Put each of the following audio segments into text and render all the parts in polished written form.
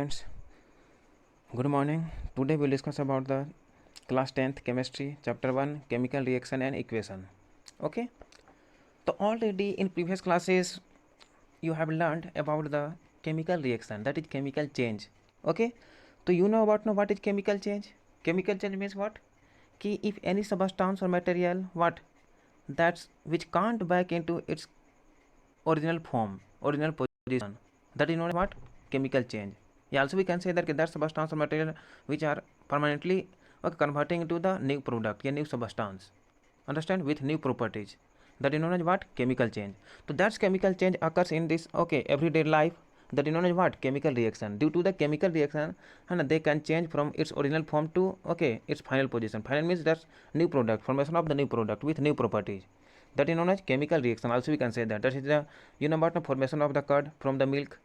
students, good morning. Today we'll discuss about the class 10th chemistry chapter 1 chemical reaction and equation. Okay, so already in previous classes you have learned about the chemical reaction, that is chemical change. Okay, so you know about now what is chemical change. Chemical change means what? Ki if any substance or material what that's which can't back into its original form, original position, that is known as what? Chemical change. Yeah, also we can say that that substance or material which are permanently converting into the new product, a new substance, understand, with new properties, that is known as what? Chemical change. So that's chemical change occurs in this everyday life, that is known as what? Chemical reaction. Due to the chemical reaction, and they can change from its original form to its final position. Final means that's new product, formation of the new product with new properties, that is known as chemical reaction. Also we can say that is the about the formation of the curd from the milk.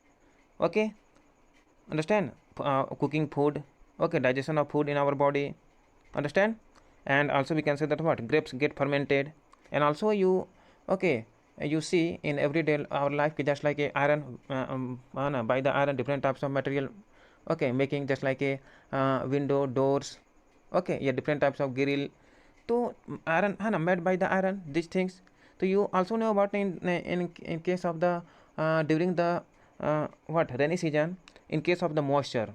Okay, understand, cooking food, digestion of food in our body, understand. And also we can say that what? Grapes get fermented. And also you see in everyday our life just like a iron, by the iron different types of material, making just like a window, doors, yeah, different types of grill. So iron made by the iron, these things. So you also know about in case of the during the what rainy season, in case of the moisture,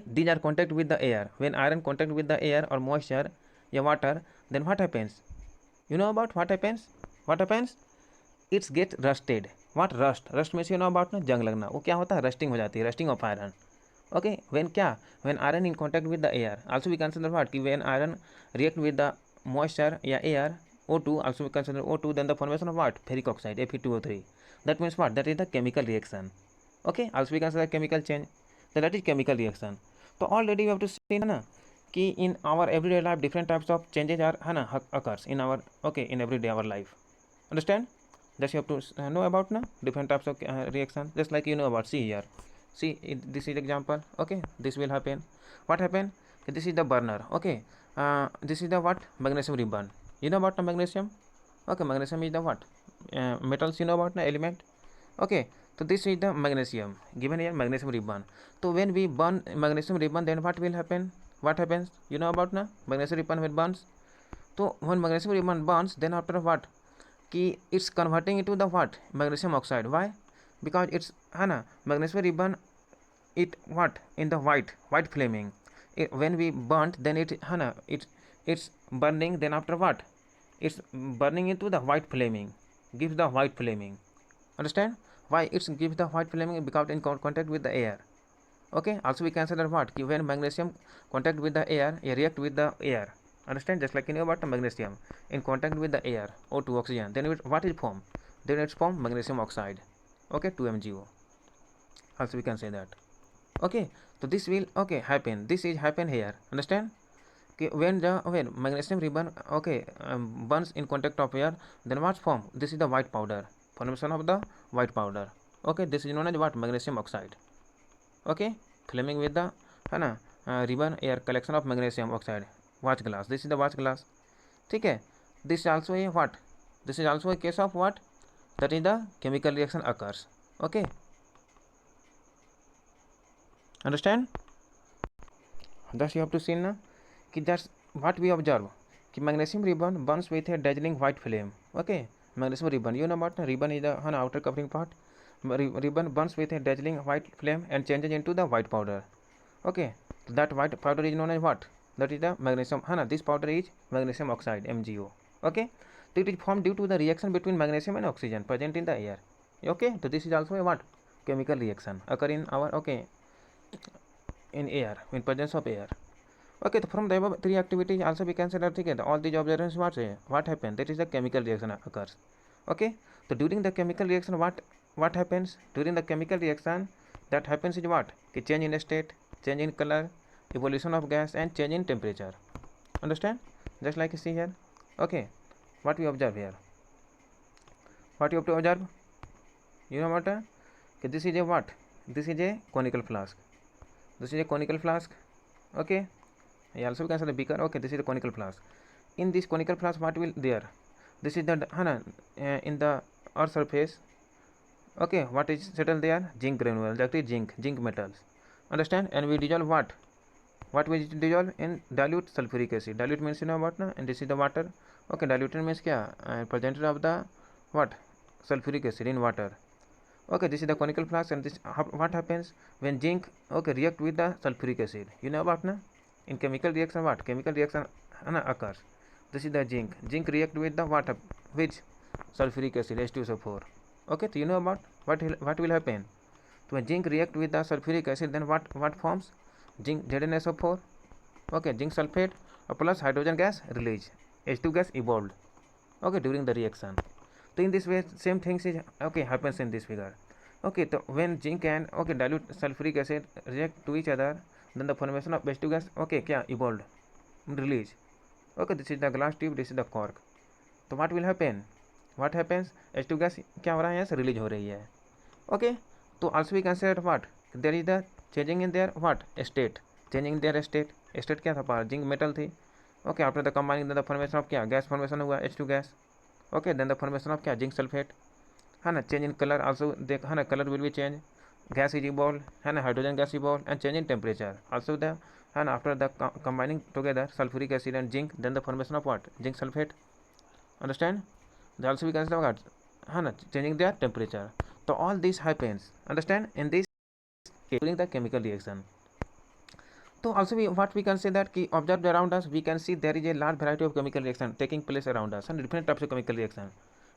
these are contact with the air. When iron contact with the air or moisture, yeah, water, then what happens? You know about what happens? What happens? It's get rusted. What? Rust means you know about ना, जंग लगना. वो क्या होता है? Rusting हो जाती है, rusting of iron. Okay, when क्या? When iron in contact with the air. Also we consider what? कि when iron react with the moisture या air, O2, also we consider O2, then the formation of what? Ferric oxide, Fe2O3. That means what? That is the chemical reaction. Okay, also we consider chemical change. So that is chemical reaction. So already we have to see ना कि in our everyday life different types of changes are occurs in our in everyday our life. Understand? Just you have to know about now different types of reaction. Just like you know about, see here. See this is example. Okay, this will happen. What happen? This is the burner. Okay, this is the what? Magnesium ribbon. You know about the magnesium? Okay, magnesium is the what? Metals, you know about the element. Okay, so this is the magnesium given here, magnesium ribbon. So when we burn magnesium ribbon, then what will happen? What happens? You know about na magnesium ribbon when burns. So when magnesium ribbon burns, then after what? Ki it's converting into the what? Magnesium oxide. Why? Because it's magnesium ribbon, it what? In the white flaming. When we burnt, then it's burning. Then after what? It's burning into the white flaming, gives the white flaming. Understand? Why it gives the white flaming? Because in contact with the air. Okay, also we consider what? When magnesium contact with the air, react with the air. Understand? Just like you know about the magnesium in contact with the air, O2, oxygen, then what is formed? Then it's formed magnesium oxide. Okay, 2MgO. Also we can say that. Okay, so this will happen. This is happen here. Understand? Okay, when magnesium ribbon burns in contact of air, then what's formed? This is the white powder. Formation of the white powder. Okay, this is known as what? Magnesium oxide. Okay, flaming with the ribbon air, collection of magnesium oxide. Watch glass. This is the watch glass. Okay, this is also a what? This is also a case of what? That is the chemical reaction occurs. Okay, understand? Thus you have to see now कि that's what we observe कि magnesium ribbon burns with a dazzling white flame. Okay, magnesium ribbon, you know about ribbon is the outer covering part. Ribbon burns with a dazzling white flame and changes into the white powder. Okay, that white powder is known as what? That is the magnesium. This powder is magnesium oxide, MgO. Okay, so it is formed due to the reaction between magnesium and oxygen present in the air. Okay, so this is also a what? Chemical reaction occur in our in air, in presence of air. Okay, so from the above three activities also we can say that all these observations what happen? That is the chemical reaction occurs. Okay, so during the chemical reaction what happens? During the chemical reaction that happens is what? Change in state, change in color, evolution of gas, and change in temperature. Understand? Just like you see here. Okay, what we observe here? What you have to observe? You know what? This is a what? This is a conical flask. This is a conical flask. Okay, I also can say the beaker. Okay, this is the conical flask. In this conical flask, what will there? This is the in the earth surface. Okay, what is settled there? Zinc granule, that is zinc metals. understand, and we dissolve what we dissolve in dilute sulfuric acid. Dilute means you know what na, and this is the water. Okay, diluted means kya, percentage of the what, sulfuric acid in water. Okay, this is the conical flask, and this what happens when zinc, okay, react with the sulfuric acid, you know about na, in chemical reaction, what chemical reaction occurs. This is the zinc react with the what, which sulfuric acid, H2SO4. Okay, so you know about what will happen. So when zinc react with the sulfuric acid, then what forms, zinc ZnSO4, okay, zinc sulfate plus hydrogen gas release, H2 gas evolved, okay, during the reaction. So in this way same things is okay happens in this figure. Okay, so when zinc and okay dilute sulfuric acid react to each other, then the formation of H2 gas, okay, kya evolved, release. Okay, this is the glass tube, this is the cork. तो what will happen, what happens, H2 gas क्या हो रहा है, यहाँ से release हो रही है. Okay, तो also we consider what, there is the changing in their what state, changing in their state क्या था, पार जिंक मेटल थी. Okay, after the combining the formation of क्या गैस फॉर्मेशन हुआ, H2 gas. Okay, then the formation of क्या zinc sulphate है ना. Change in colour also देख है ना, colour will be change, gas is evolve है ना, hydrogen gas evolve, and change in temperature also the है ना. After the combining together sulfuric acid and zinc, then the formation of what, zinc sulfate, understand. They also we consider what है ना, changing their temperature. So all this happens, understand, in this during the chemical reaction. So also what we can say that ki observed around us, we can see there is a large variety of chemical reaction taking place around us, and different types of chemical reaction,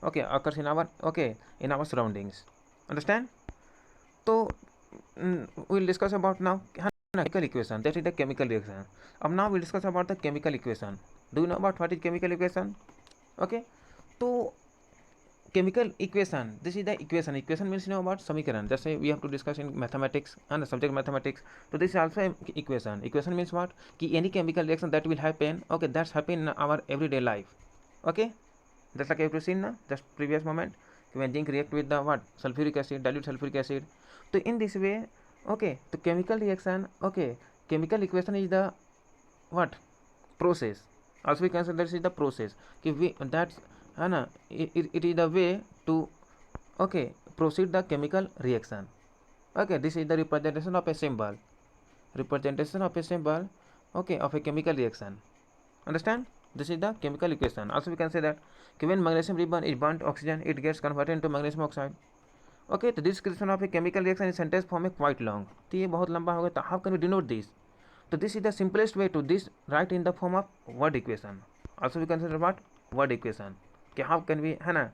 okay, occurs in our, okay, in our surroundings, understand. So we'll discuss about now chemical equation, that is the chemical reaction. Now we'll discuss about the chemical equation. Do you know about what is chemical equation? Okay, so chemical equation, this is the equation means you know about samikaran, just say we have to discuss in mathematics and subject mathematics. So this is also an equation means what, ki any chemical reaction that will happen, okay, that's happen in our everyday life. Okay, just like you have to see na just previous moment, when zinc react with the what, sulfuric acid, dilute sulfuric acid. So in this way, okay, the chemical reaction, okay, chemical equation is the what, process. Also we consider this is the process कि we that's है ना, it is the way to, okay, proceed the chemical reaction. Okay, this is the representation of a symbol, okay, of a chemical reaction, understand. This is the chemical equation. Also we can say that when magnesium ribbon is burnt oxygen, it gets converted into magnesium oxide. Okay, तो description of a chemical reaction in sentence form है quite long, तो ये बहुत लंबा हो गया. तो how can we denote this? So this is the simplest way to this, write in the form of word equation. Also we consider what, word equation, कि how can we है ना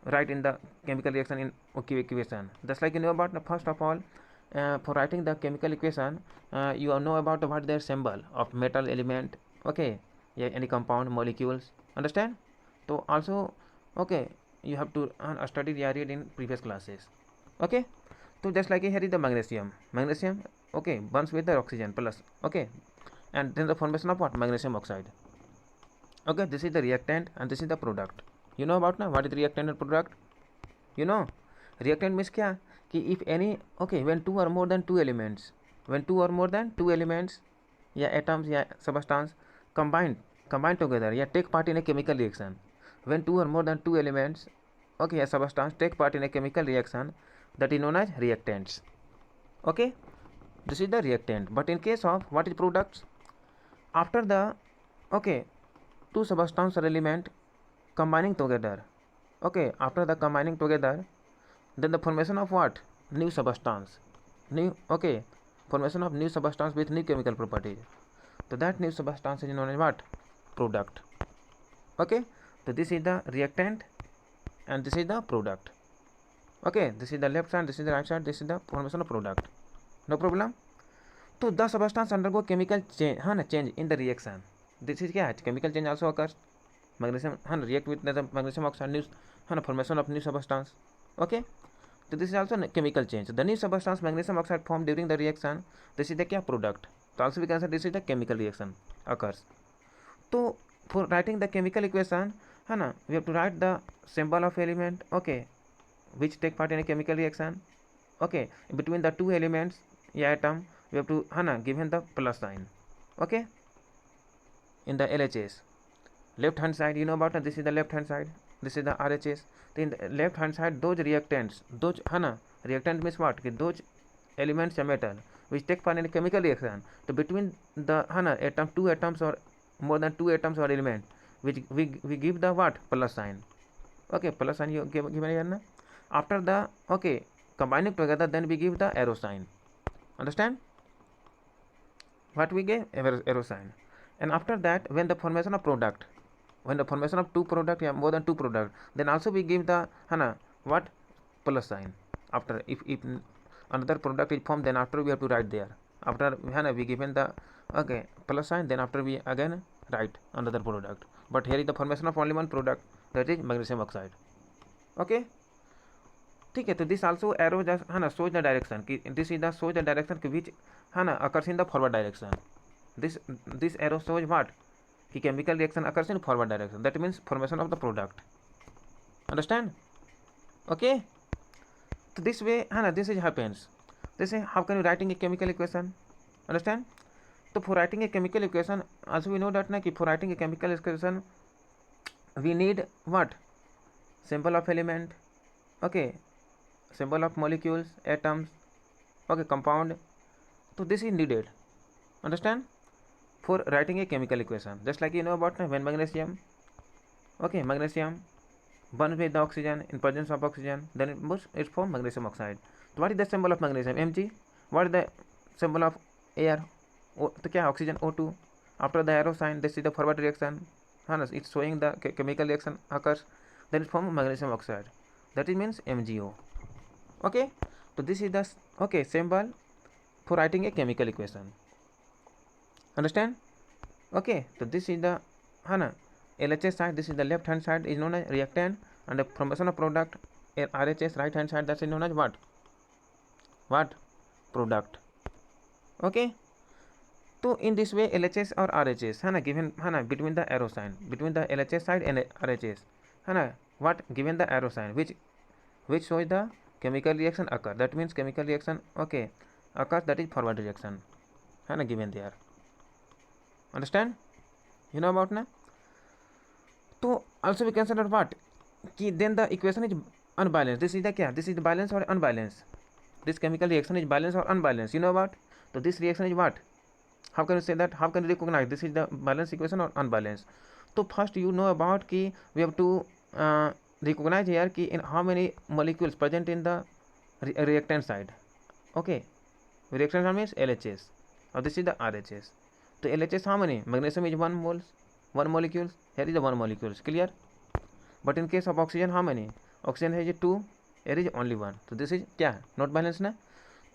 write in the chemical reaction in equation. Just like you know about, first of all, for writing the chemical equation, you know about what their symbol of metal element, okay, yeah, any compound molecules, understand. So also, okay, you have to study the area in previous classes. Okay, so just like here is the magnesium, okay, burns with the oxygen plus, okay, and then the formation of what, magnesium oxide. Okay, this is the reactant and this is the product. You know about now what is reactant and product, you know. Reactant means क्या, कि if any, okay, when two or more than two elements, या atoms या substance combine together या take part in a chemical reaction, when two or more than two elements, okay, या substance take part in a chemical reaction, that is known as reactants. Okay, this is the reactant. But in case of what is products, after the, okay, two substance or element combining together, okay, after the combining together, then the formation of what, new substance, new, okay, formation of new substance with new chemical properties. So that new substance is known as what, product. Okay, so this is the reactant and this is the product. Okay, this is the left side, this is the right side, this is the formation of product. No problem. So the substance undergo chemical change, है ना, change in the reaction. This is क्या है, chemical change also occurs. Magnesium है ना react with the magnesium oxide, new है ना formation of new substance. Okay, so this is also a chemical change. The new substance magnesium oxide formed during the reaction, this is the क्या, product. So also we can say this is the chemical reaction occurs. So for writing the chemical equation, है ना, we have to write the symbol of element, okay, which take part in a chemical reaction. Okay, between the two elements या atom, we have to है ना given the plus sign. Okay, in the LHS, left hand side, you know about this is the left hand side, this is the RHS. तो in the left hand side those reactants, those है ना, reactant means what, कि those elements या metal which take part in a chemical reaction. So between the atom, two atoms or more than two atoms or element, which we give the what? Plus sign. Okay, plus sign you given here na. After the combining together, then we give the arrow sign. Understand? What we give? Arrow sign. And after that, when the formation of product, when the formation of two product, yeah, more than two product, then also we give the what? Plus sign. After if another product is formed, then after we have to write there. After we given the plus sign, then after we again write another product. But here is the formation of only one product, that is magnesium oxide. Okay. ठीक है. तो this also arrow just shows the direction कि this is the shows the direction which occurs in the forward direction. This arrow shows what? कि chemical reaction occurs in forward direction. That means formation of the product. Understand? Okay. So this way this is happens. This is how can you writing a chemical equation? Understand? So for writing a chemical equation, also we know that na कि for writing a chemical equation we need what? Symbol of element. Okay. Symbol of molecules, atoms, okay, compound. So this is needed. Understand? For writing a chemical equation, just like you know about when magnesium, okay, magnesium burns with the oxygen in presence of oxygen, then it forms magnesium oxide. So what is the symbol of magnesium? Mg. What is the symbol of air? तो क्या oxygen O2. After the arrow sign, this is the forward reaction. It's showing the chemical reaction occurs, then it forms magnesium oxide. That is means MgO. Okay. So this is the symbol for writing a chemical equation. Understand? Okay. So this is the LHS side. This is the left hand side is known as reactant, and the formation of product RHS right hand side, that is known as what? Product. Okay. So in this way LHS or RHS given between the arrow sign, between the LHS side and RHS what given the arrow sign which shows the chemical reaction occur. That means chemical reaction occurs, that is forward reaction given there. Understand? You know about na? So also we consider what? Ki then the equation is unbalanced. This is the kya? This is the balance or unbalanced. This chemical reaction is balanced or unbalanced. You know about? So this reaction is what? How can you say that? How can you recognize this is the balanced equation or unbalanced? So first you know about ki we have to recognize here ki in how many molecules present in the reactant side. Okay, reactant side means LHS, or this is the RHS. So LHS how many? Magnesium is 1 molecules. Here is the 1 molecules. Clear? But in case of oxygen how many? Oxygen has 2. Here is only 1. So this is kya? Not balanced na?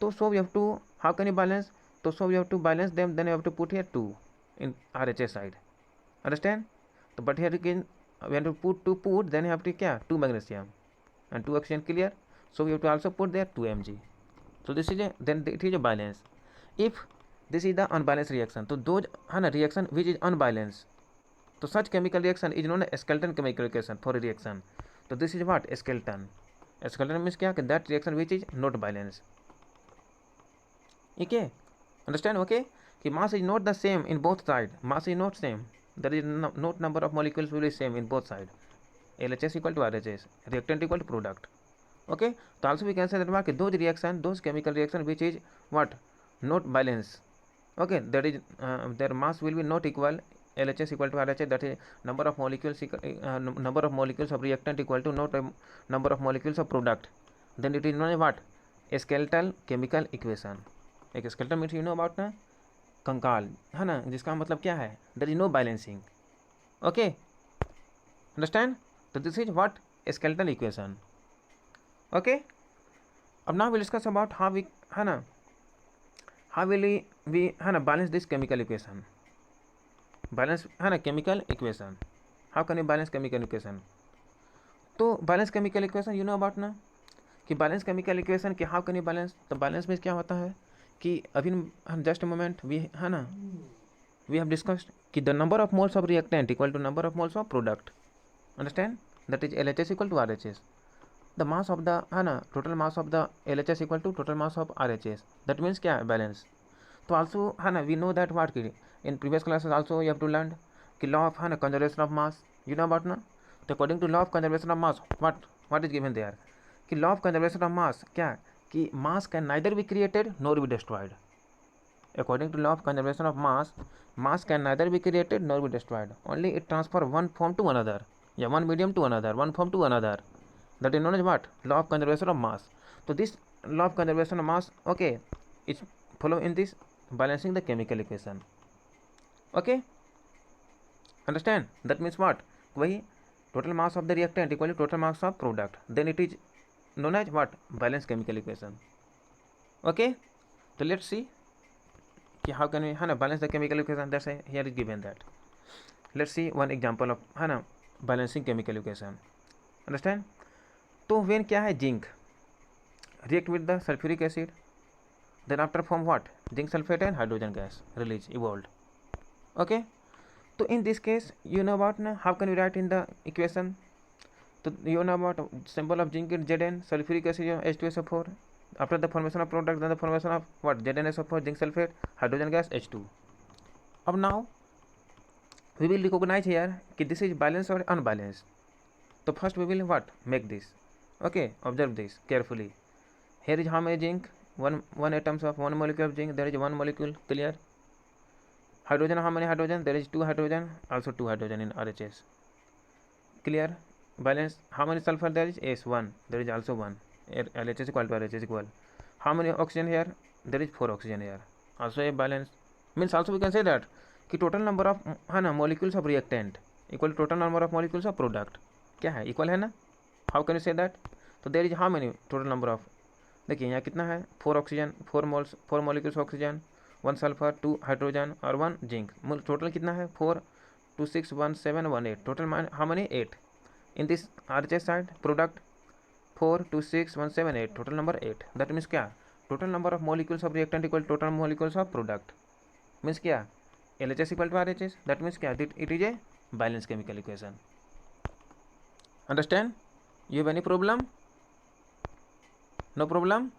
So we have to, how can you balance? So we have to balance them. Then you have to put here 2 in RHS side. Understand? So but here again we have to put then you have to kya? 2 magnesium and 2 oxygen. Clear? So we have to also put there 2 Mg. So this is then it is a balance. If this is the unbalanced reaction, so those reaction which is unbalanced, so such chemical reaction is known as skeleton chemical reaction for a reaction. So this is what? Skeleton. Skeleton means kya? That reaction which is not balanced. Okay. Understand? Okay. कि mass is not the same in both sides. Mass is not same. There is not number of molecules will be same in both sides. LHS equal to RHS. Reactant equal to product. Okay. So also we can say that those reaction, those chemical reaction which is what? Not balanced. Okay. That is their mass will be not equal. LHS equal to RHS. That is number of molecules of reactant equal to not number of molecules of product. Then it is known as what? A skeletal chemical equation. एक skeleton means you know about ना कंकाल ना, जिसका मतलब क्या है? There is no balancing. Okay. Understand? So this is what? A skeletal equation. Okay. Now we'll discuss about how we how will we balance this chemical equation. Balance chemical equation. How can you balance chemical equation? तो balance chemical equation you know about ना कि balance chemical equation कि how can you balance? तो balance में क्या होता है कि अभी just a moment we we have discussed कि the number of moles of reactant equal to number of moles of product. Understand? That is LHS equal to RHS. The mass of the total mass of the LHS equal to total mass of RHS. That means क्या? Balance. तो also we know that what in previous classes also you have to learn कि law of conservation of mass. You know about ना? तो according to law of conservation of mass what is given there कि law of conservation of mass क्या कि mass can neither be created nor be destroyed. According to law of conservation of mass, mass can neither be created nor be destroyed. Only it transfer one form to another. Yeah, one medium to another, one form to another. That is known as what? Law of conservation of mass. So this law of conservation of mass, okay, is follow in this balancing the chemical equation. Okay, understand? That means what? वही total mass of the reactant equal to total mass of product. Then it is known as what? Balanced chemical equation. Okay, so let's see how can we balance the chemical equation. That's here is given that. Let's see one example of balancing chemical equation. Understand? तो when क्या है zinc react with the sulfuric acid, then after form what? Zinc sulfate and hydrogen gas release evolved. Okay, so in this case you know about how can we write in the equation. So you know about symbol of zinc is Zn, sulfuric acid H2SO4. After the formation of product, then the formation of what? ZnSO4, zinc sulfate, hydrogen gas H2. अब now we will recognize here कि this is balanced or unbalanced. So first we will what? Make this. Okay, observe this carefully. Here is how many zinc? One atoms of one molecule of zinc. There is one molecule, clear. Hydrogen, how many hydrogen? There is two hydrogen, also two hydrogen in RHS. Clear. Balance. How many sulfur there is? S1. There is also one. LHS equal to RHS equal. How many oxygen here? There is 4 oxygen here. Also a balance. Means also we can say that कि total number of molecules of reactant equal to total number of molecules of product. क्या है? Equal है ना? How can you say that? तो there is how many total number of, देखिए यहाँ कितना है? 4 oxygen, 4 molecules oxygen, 1 sulfur, 2 hydrogen और 1 zinc. Total कितना है? 4, 2, 6, 1, 7, 1, 8. Total how many? 8. In this RHS side product 4, 2, 6, 1, 7, 8. Total number 8. That means क्या? Total number of molecules of reactant equal to total molecules of product. Means क्या? LHS equal to RHS. That means क्या? It is a balanced chemical equation. Understand? You have any problem? No problem?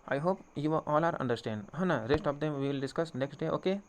I hope you all are understand. Rest of them we will discuss next day. Okay.